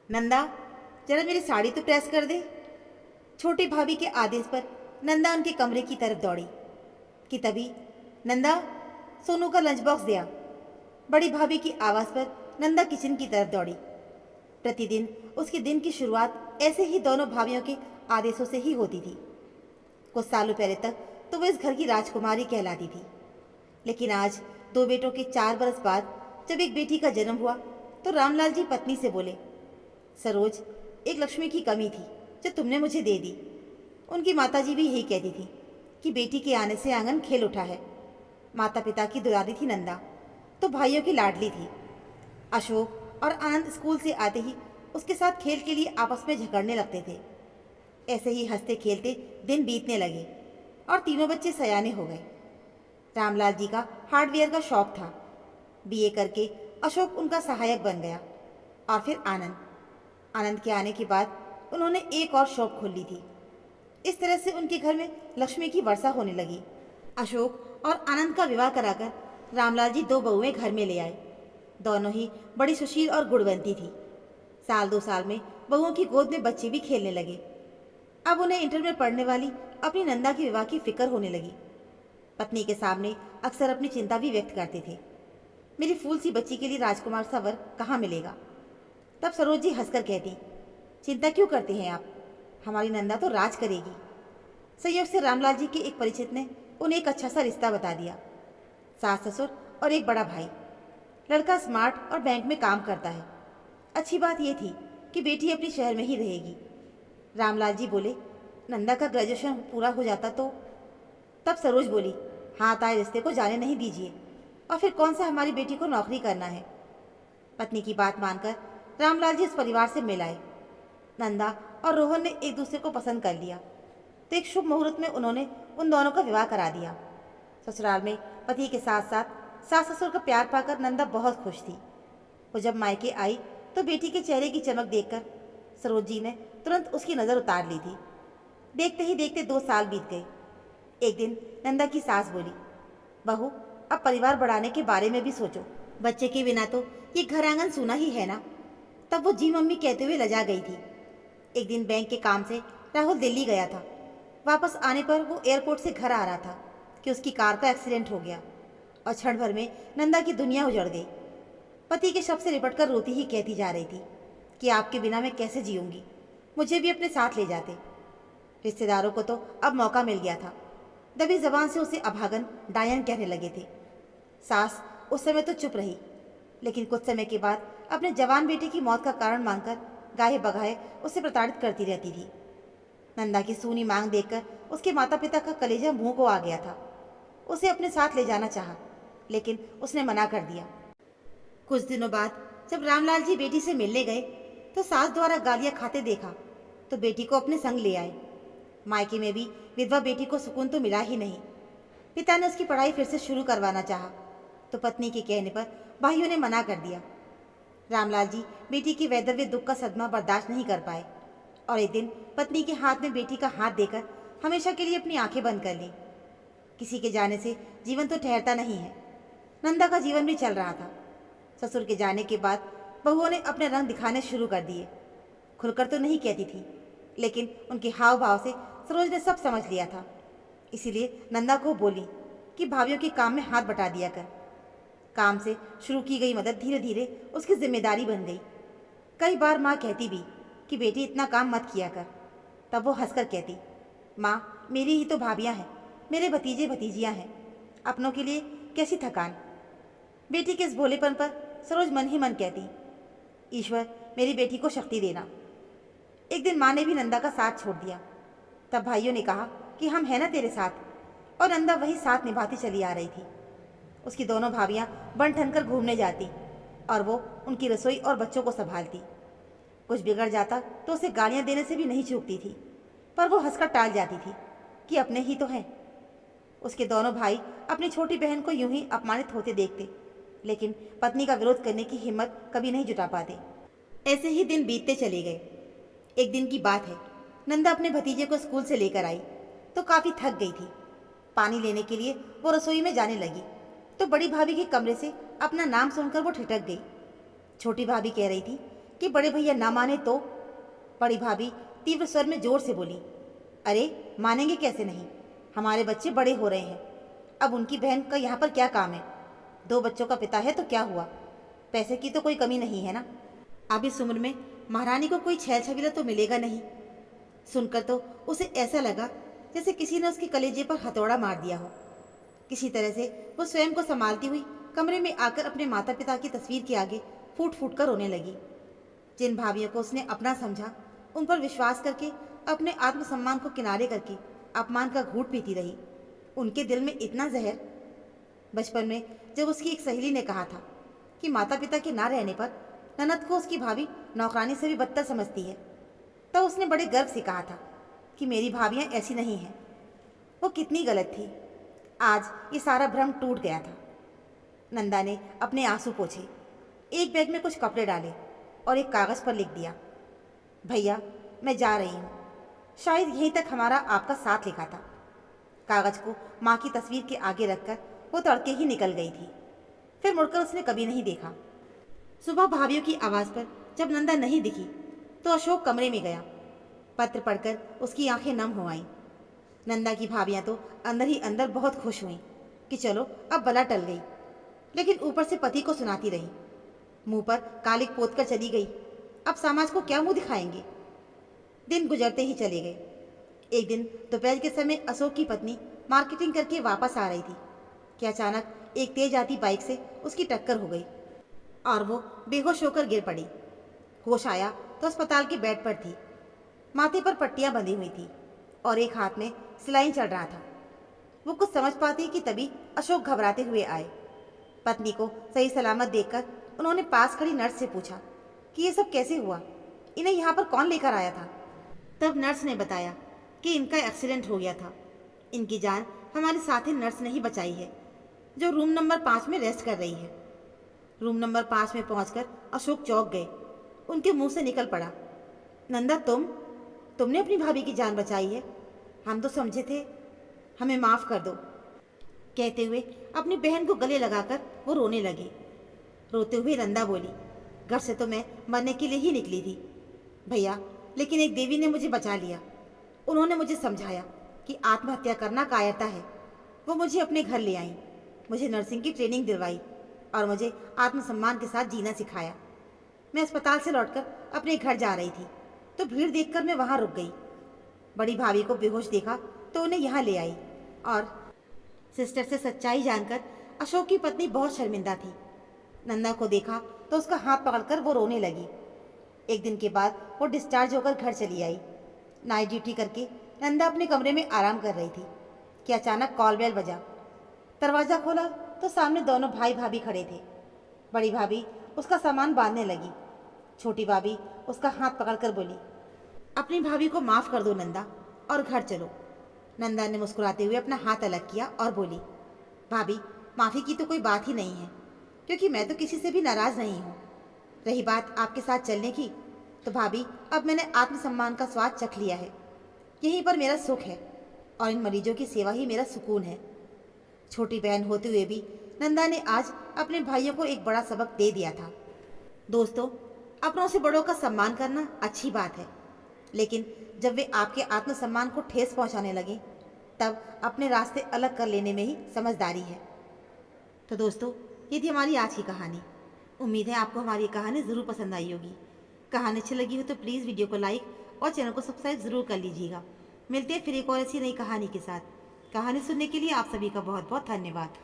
नंदा, जरा मेरी साड़ी तो प्रेस कर दे। छोटी भाभी के आदेश पर नंदा उनके कमरे की तरफ दौड़ी कि तभी, नंदा, सोनू का लंच बॉक्स दिया। बड़ी भाभी की आवाज़ पर नंदा किचन की तरफ दौड़ी। प्रतिदिन उसके दिन की शुरुआत ऐसे ही दोनों भाभियों के आदेशों से ही होती थी। कुछ सालों पहले तक तो वो इस घर की राजकुमारी कहलाती थी, लेकिन आज 2 बेटों के 4 बरस बाद जब एक बेटी का जन्म हुआ तो रामलाल जी पत्नी से बोले, सरोज, एक लक्ष्मी की कमी थी जो तुमने मुझे दे दी। उनकी माताजी भी यही कहती थी कि बेटी के आने से आंगन खेल उठा है। माता पिता की दुलारी थी नंदा, तो भाइयों की लाडली थी। अशोक और आनंद स्कूल से आते ही उसके साथ खेल के लिए आपस में झगड़ने लगते थे। ऐसे ही हंसते खेलते दिन बीतने लगे और तीनों बच्चे सयाने हो गए। रामलाल जी का हार्डवेयर का शौक था। बीए करके अशोक उनका सहायक बन गया और फिर आनंद। आनंद के आने के बाद उन्होंने एक और शॉप खोल ली थी। इस तरह से उनके घर में लक्ष्मी की वर्षा होने लगी। अशोक और आनंद का विवाह कराकर रामलाल जी 2 बहुएं घर में ले आए। दोनों ही बड़ी सुशील और गुणवंती थी। साल 2 साल में बहुओं की गोद में बच्चे भी खेलने लगे। अब उन्हें इंटर में पढ़ने वाली अपनी नंदा के विवाह की फिक्र होने लगी। पत्नी के सामने अक्सर अपनी चिंता भी व्यक्त करते थे। मेरी फूल सी बच्ची के लिए राजकुमार सा वर कहाँ मिलेगा। तब सरोज जी हंसकर कहती, चिंता क्यों करते हैं आप, हमारी नंदा तो राज करेगी। संयोग से रामलाल जी के एक परिचित ने उन्हें एक अच्छा सा रिश्ता बता दिया। सास ससुर और एक बड़ा भाई। लड़का स्मार्ट और बैंक में काम करता है। अच्छी बात यह थी कि बेटी अपने शहर में ही रहेगी। रामलाल जी बोले, नंदा का ग्रेजुएशन पूरा हो जाता तो। तब सरोज बोली, हाथ आए रिश्ते को जाने नहीं दीजिए, और फिर कौन सा हमारी बेटी को नौकरी करना है। पत्नी की बात मानकर रामलाल जी उस परिवार से मिल आए। नंदा और रोहन ने एक दूसरे को पसंद कर लिया, तो एक शुभ मुहूर्त में उन्होंने उन दोनों का विवाह करा दिया। ससुराल में पति के साथ साथ सास ससुर का प्यार पाकर नंदा बहुत खुश थी। वो जब मायके आई तो बेटी के चेहरे की चमक देखकर सरोज जी ने तुरंत उसकी नज़र उतार ली थी। देखते ही देखते 2 साल बीत गए। एक दिन नंदा की सास बोली, बहू, अब परिवार बढ़ाने के बारे में भी सोचो। बच्चे के बिना तो ये घर आंगन सूना ही है ना। तब वो जी मम्मी कहते हुए लजा गई थी। एक दिन बैंक के काम से राहुल दिल्ली गया था। वापस आने पर वो एयरपोर्ट से घर आ रहा था कि उसकी कार का एक्सीडेंट हो गया और क्षण भर में नंदा की दुनिया उजड़ गई। पति के शब्द से लिपटकर रोती ही कहती जा रही थी कि आपके बिना मैं कैसे जीऊंगी, मुझे भी अपने साथ ले जाते। रिश्तेदारों को तो अब मौका मिल गया था। दबी जबान से उसे अभागन डायन कहने लगे थे। सास उस समय तो चुप रही, लेकिन कुछ समय के बाद अपने जवान बेटे की मौत का कारण मानकर गाहे बगाहे उसे प्रताड़ित करती रहती थी। नंदा की सूनी मांग देखकर उसके माता पिता का कलेजा मुंह को आ गया था। उसे अपने साथ ले जाना चाहा, लेकिन उसने मना कर दिया। कुछ दिनों बाद जब रामलाल जी बेटी से मिलने गए तो सास द्वारा गालियां खाते देखा तो बेटी को अपने संग ले आए। मायके में भी विधवा बेटी को सुकून तो मिला ही नहीं। पिता ने उसकी पढ़ाई फिर से शुरू करवाना चाहा, तो पत्नी के कहने पर भाइयों ने मना कर दिया। रामलाल जी बेटी के वैधव्य दुख का सदमा बर्दाश्त नहीं कर पाए और एक दिन पत्नी के हाथ में बेटी का हाथ देकर हमेशा के लिए अपनी आंखें बंद कर ली। किसी के जाने से जीवन तो ठहरता नहीं है। नंदा का जीवन भी चल रहा था। ससुर के जाने के बाद बहुओं ने अपने रंग दिखाने शुरू कर दिए। खुलकर तो नहीं कहती थी, लेकिन उनके हाव भाव से सरोज ने सब समझ लिया था। इसीलिए नंदा को बोली कि भाभियों के काम में हाथ बटा दिया कर। काम से शुरू की गई मदद धीरे धीरे उसकी जिम्मेदारी बन गई। कई बार माँ कहती भी कि बेटी इतना काम मत किया कर। तब वो हंसकर कहती, माँ, मेरी ही तो भाभियाँ हैं, मेरे भतीजे भतीजियाँ हैं, अपनों के लिए कैसी थकान। बेटी के इस भोलेपन पर सरोज मन ही मन कहती, ईश्वर मेरी बेटी को शक्ति देना। एक दिन माँ ने भी नंदा का साथ छोड़ दिया। तब भाइयों ने कहा कि हम हैं ना तेरे साथ, और नंदा वही साथ निभाती चली आ रही थी। उसकी दोनों भाभियाँ बन ठन कर घूमने जाती और वो उनकी रसोई और बच्चों को संभालती। कुछ बिगड़ जाता तो उसे गालियाँ देने से भी नहीं चूकती थी, पर वो हंसकर टाल जाती थी कि अपने ही तो हैं। उसके दोनों भाई अपनी छोटी बहन को यूं ही अपमानित होते देखते, लेकिन पत्नी का विरोध करने की हिम्मत कभी नहीं जुटा पाते। ऐसे ही दिन बीतते चले गए। एक दिन की बात है, नंदा अपने भतीजे को स्कूल से लेकर आई तो काफ़ी थक गई थी। पानी लेने के लिए वो रसोई में जाने लगी तो बड़ी भाभी के कमरे से अपना नाम सुनकर वो ठिठक गई। छोटी भाभी कह रही थी कि बड़े भैया ना माने तो। बड़ी भाभी तीव्र स्वर में जोर से बोली, अरे मानेंगे कैसे नहीं, हमारे बच्चे बड़े हो रहे हैं, अब उनकी बहन का यहाँ पर क्या काम है? 2 बच्चों का पिता है तो क्या हुआ, पैसे की तो कोई कमी नहीं है ना। अब इस उम्र में महारानी को कोई छैल छबीला तो मिलेगा नहीं। सुनकर तो उसे ऐसा लगा जैसे किसी ने उसके कलेजे पर हथौड़ा मार दिया हो। किसी तरह से वो स्वयं को संभालती हुई कमरे में आकर अपने माता पिता की तस्वीर के आगे फूट फूट कर रोने लगी। जिन भाभियों को उसने अपना समझा, उन पर विश्वास करके अपने आत्मसम्मान को किनारे करके अपमान का घूंट पीती रही। उनके दिल में इतना जहर। बचपन में जब उसकी एक सहेली ने कहा था कि माता पिता के ना रहने पर ननद को उसकी भाभी नौकरानी से भी बदतर समझती है, तब उसने बड़े गर्व से कहा था कि मेरी भाभियाँ ऐसी नहीं हैं। वो कितनी गलत थी। आज ये सारा भ्रम टूट गया था। नंदा ने अपने आंसू पोंछे, एक बैग में कुछ कपड़े डाले और एक कागज़ पर लिख दिया, भैया मैं जा रही हूँ, शायद यहीं तक हमारा आपका साथ लिखा था। कागज़ को माँ की तस्वीर के आगे रखकर वो तड़के ही निकल गई थी। फिर मुड़कर उसने कभी नहीं देखा। सुबह भाभियों की आवाज़ पर जब नंदा नहीं दिखी तो अशोक कमरे में गया। पत्र पढ़कर उसकी आंखें नम हो आईं। नंदा की भाभियाँ तो अंदर ही अंदर बहुत खुश हुईं कि चलो अब बला टल गई, लेकिन ऊपर से पति को सुनाती रही। मुंह पर कालिक पोत कर चली गई, अब समाज को क्या मुंह दिखाएंगे। दिन गुजरते ही चले गए। एक दिन दोपहर के समय अशोक की पत्नी मार्केटिंग करके वापस आ रही थी कि अचानक एक तेज आती बाइक से उसकी टक्कर हो गई और वो बेहोश होकर गिर पड़ी। होश आया तो अस्पताल के बेड पर थी। माथे पर पट्टियां बंधी हुई थी और एक हाथ में सिलाई चढ़ रहा था। वो कुछ समझ पाती कि तभी अशोक घबराते हुए आए। पत्नी को सही सलामत देखकर उन्होंने पास खड़ी नर्स से पूछा कि ये सब कैसे हुआ, इन्हें यहाँ पर कौन लेकर आया था। तब नर्स ने बताया कि इनका एक्सीडेंट हो गया था। इनकी जान हमारी साथी नर्स ने ही बचाई है, जो रूम नंबर 5 में रेस्ट कर रही है। रूम नंबर 5 में पहुंचकर अशोक चौंक गए। उनके मुंह से निकल पड़ा, नंदा तुमने अपनी भाभी की जान बचाई है, हम तो समझे थे, हमें माफ़ कर दो। कहते हुए अपनी बहन को गले लगाकर वो रोने लगी। रोते हुए नंदा बोली, घर से तो मैं मरने के लिए ही निकली थी भैया, लेकिन एक देवी ने मुझे बचा लिया। उन्होंने मुझे समझाया कि आत्महत्या करना कायरता है। वो मुझे अपने घर ले आई, मुझे नर्सिंग की ट्रेनिंग दिलवाई और मुझे आत्मसम्मान के साथ जीना सिखाया। मैं अस्पताल से लौटकर अपने घर जा रही थी तो भीड़ देखकर मैं वहाँ रुक गई। बड़ी भाभी को बेहोश देखा तो उन्हें यहाँ ले आई और सिस्टर से सच्चाई जानकर अशोक की पत्नी बहुत शर्मिंदा थी। नंदा को देखा तो उसका हाथ पकड़कर वो रोने लगी। एक दिन के बाद वो डिस्चार्ज होकर घर चली आई। नाइट ड्यूटी करके नंदा अपने कमरे में आराम कर रही थी कि अचानक कॉल बेल बजा। दरवाज़ा खोला तो सामने दोनों भाई भाभी खड़े थे। बड़ी भाभी उसका सामान बांधने लगी। छोटी भाभी उसका हाथ पकड़कर बोली, अपनी भाभी को माफ़ कर दो नंदा और घर चलो। नंदा ने मुस्कुराते हुए अपना हाथ अलग किया और बोली, भाभी माफ़ी की तो कोई बात ही नहीं है, क्योंकि मैं तो किसी से भी नाराज़ नहीं हूँ। रही बात आपके साथ चलने की, तो भाभी अब मैंने आत्मसम्मान का स्वाद चख लिया है। यहीं पर मेरा सुख है और इन मरीजों की सेवा ही मेरा सुकून है। छोटी बहन होते हुए भी नंदा ने आज अपने भाइयों को एक बड़ा सबक दे दिया था। दोस्तों, अपनों से बड़ों का सम्मान करना अच्छी बात है, लेकिन जब वे आपके आत्मसम्मान को ठेस पहुंचाने लगे, तब अपने रास्ते अलग कर लेने में ही समझदारी है। तो दोस्तों, ये थी हमारी आज की कहानी। उम्मीद है आपको हमारी ये कहानी ज़रूर पसंद आई होगी। कहानी अच्छी लगी हो तो प्लीज़ वीडियो को लाइक और चैनल को सब्सक्राइब ज़रूर कर लीजिएगा। मिलते हैं फिर एक और ऐसी नई कहानी के साथ। कहानी सुनने के लिए आप सभी का बहुत बहुत धन्यवाद।